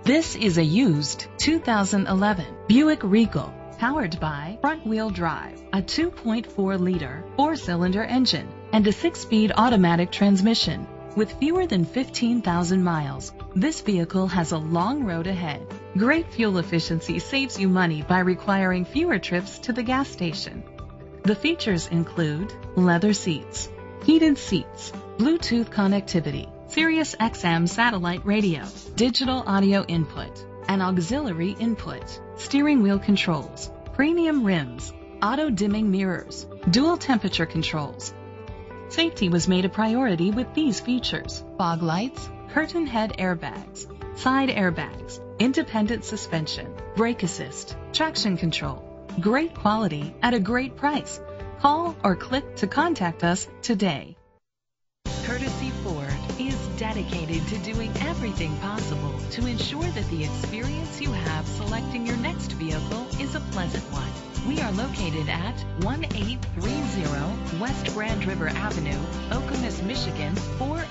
This is a used 2011 Buick Regal, powered by front-wheel drive, a 2.4-liter four-cylinder engine, and a 6-speed automatic transmission. With fewer than 15,000 miles, this vehicle has a long road ahead. Great fuel efficiency saves you money by requiring fewer trips to the gas station. The features include leather seats, heated seats, Bluetooth connectivity, Sirius XM satellite radio, digital audio input, an auxiliary input, steering wheel controls, premium rims, auto-dimming mirrors, dual temperature controls. Safety was made a priority with these features: fog lights, curtain head airbags, side airbags, independent suspension, brake assist, traction control. Great quality at a great price. Call or click to contact us today. Courtesy Ford is dedicated to doing everything possible to ensure that the experience you have selecting your next vehicle is a pleasant one. We are located at 1830 West Grand River Avenue, Okemos, Michigan 4